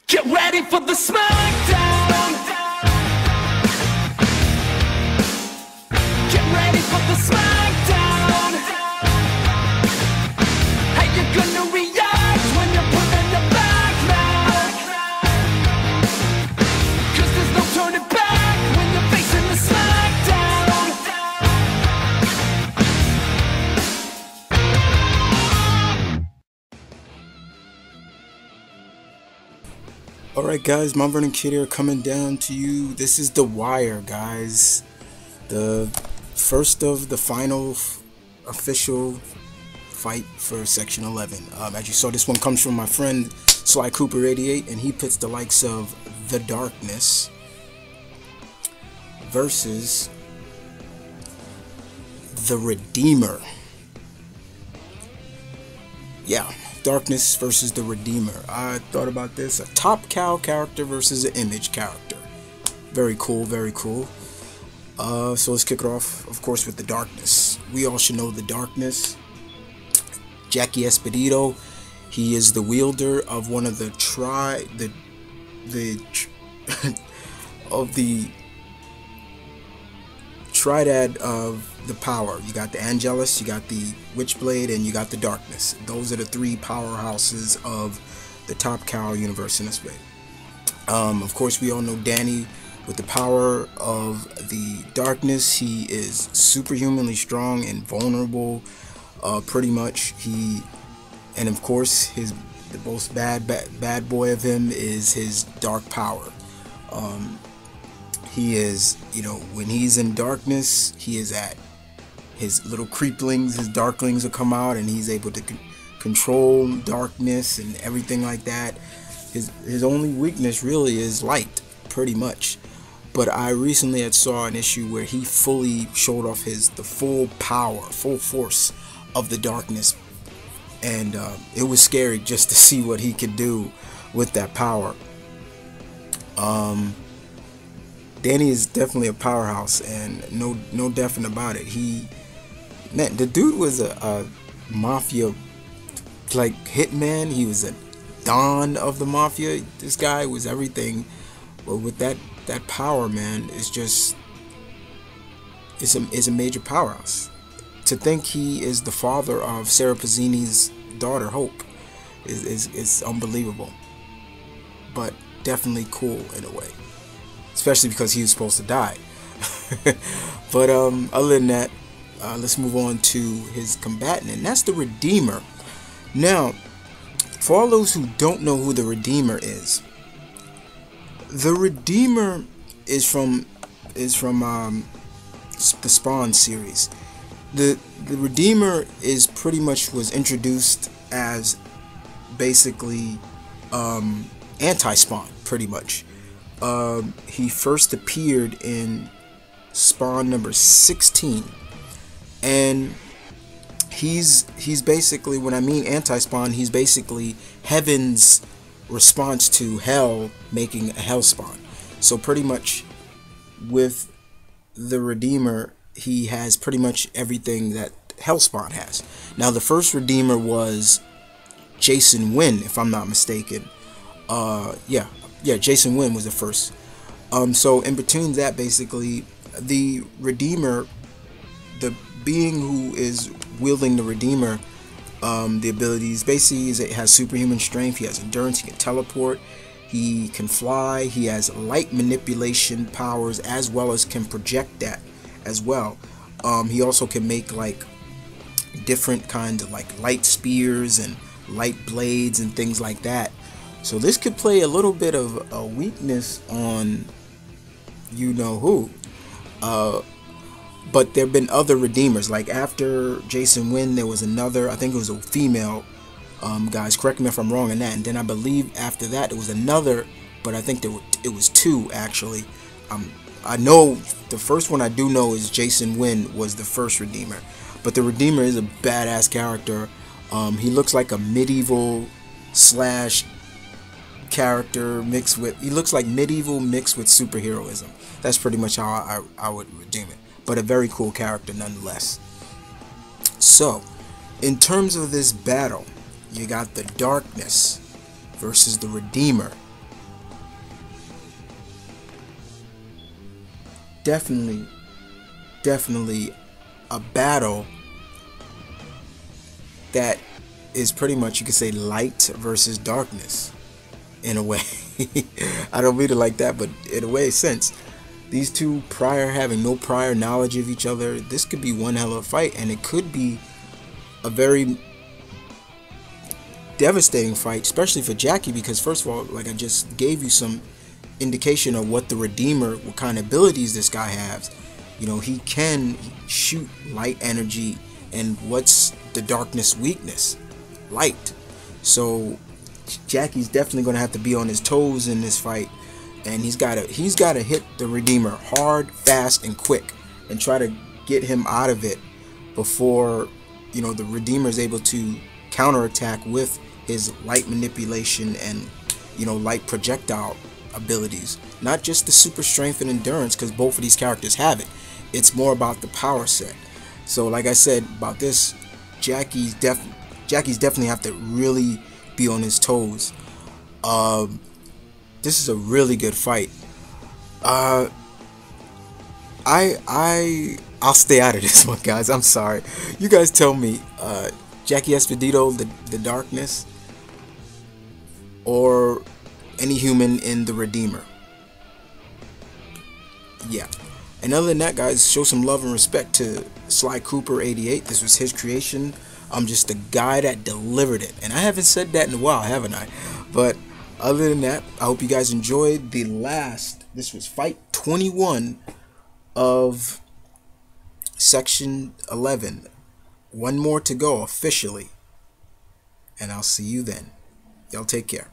Get ready for the smackdown. Get ready for the smackdown. How you gonna react when you're put in the back now? 'Cause there's no turning back when you're facing the smackdown. Alright guys, Mount Vernon Kid here coming down to you. This is The Wire, guys. The first of the final official fight for Section 11. As you saw, this one comes from my friend Sly Cooper 88, and he puts the likes of The Darkness versus The Redeemer. Yeah, Darkness versus the Redeemer. I thought about this. A Top Cow character versus an Image character. Very cool, very cool. So let's kick it off, of course, with the Darkness. We all should know the Darkness. Jackie Espedito. He is the wielder of one of the of the Triad of the power. You got the Angelus, you got the Witchblade, and you got the Darkness. Those are the three powerhouses of the Top Cow universe in this way. Of course, we all know Danny with the power of the Darkness. He is superhumanly strong and vulnerable, pretty much. And of course, the most bad boy of him is his dark power. He is, when he's in darkness, he is at his little creeplings, his darklings will come out, and he's able to control darkness and everything like that. His only weakness really is light, pretty much. But I recently saw an issue where he fully showed off the full power, full force of the Darkness, and it was scary just to see what he could do with that power. Danny is definitely a powerhouse, and no definite about it. The dude was a mafia like hitman. He was a don of the mafia. This guy was everything, but with that power, man, it's a major powerhouse. To think he is the father of Sarah Pazzini's daughter Hope is unbelievable, but definitely cool in a way. Especially because he was supposed to die. But other than that, let's move on to his combatant, and that's the Redeemer. Now, for all those who don't know who the Redeemer is, the Redeemer is from the Spawn series. The Redeemer is pretty much was introduced as basically anti-Spawn, pretty much. He first appeared in Spawn number 16, and he's basically, when I mean anti-Spawn, he's basically Heaven's response to Hell making a Hell Spawn. So pretty much with the Redeemer, he has pretty much everything that Hellspawn has. Now the first Redeemer was Jason Wynn, if I'm not mistaken. Yeah, Jason Wynn was the first. So in between that, basically, the Redeemer, the being who is wielding the Redeemer, the abilities, basically, it has superhuman strength, he has endurance, he can teleport, he can fly, he has light manipulation powers, as well as can project that as well. He also can make like different kinds of like light spears and light blades and things like that. So this could play a little bit of a weakness on you-know-who. But there have been other Redeemers. Like after Jason Wynn, there was another, I think it was a female, guys, correct me if I'm wrong on that. And then I believe after that, it was another, but I think it was two, actually. I know the first one I do know is Jason Wynn was the first Redeemer. But the Redeemer is a badass character. He looks like a medieval slash character mixed with, he looks like medieval mixed with superheroism. That's pretty much how I would redeem it, but a very cool character nonetheless. So in terms of this battle, you got the Darkness versus the Redeemer. definitely a battle that is pretty much, you could say, light versus darkness in a way. I don't mean it like that, but in a way, since these two having no prior knowledge of each other, this could be one hell of a fight, and it could be a very devastating fight, especially for Jackie, because first of all, like I just gave you some indication of what the Redeemer, what kind of abilities this guy has. You know, he can shoot light energy, and what's the darkness weakness? Light. So Jackie's definitely going to have to be on his toes in this fight, and he's got to hit the Redeemer hard, fast, and quick, and try to get him out of it before, you know, the Redeemer is able to counterattack with his light manipulation and, you know, light projectile abilities. Not just the super strength and endurance, because both of these characters have it. It's more about the power set. So like I said about this, Jackie's definitely have to really be on his toes. This is a really good fight. I'll stay out of this one, guys. I'm sorry. You guys tell me, Jackie Esposito, the darkness, or any human in the Redeemer. Yeah. And other than that, guys, show some love and respect to Sly Cooper 88. This was his creation. I'm just the guy that delivered it, and I haven't said that in a while, haven't I? But other than that, I hope you guys enjoyed the last. This was fight 21 of section 11. One more to go officially, and I'll see you then. Y'all take care.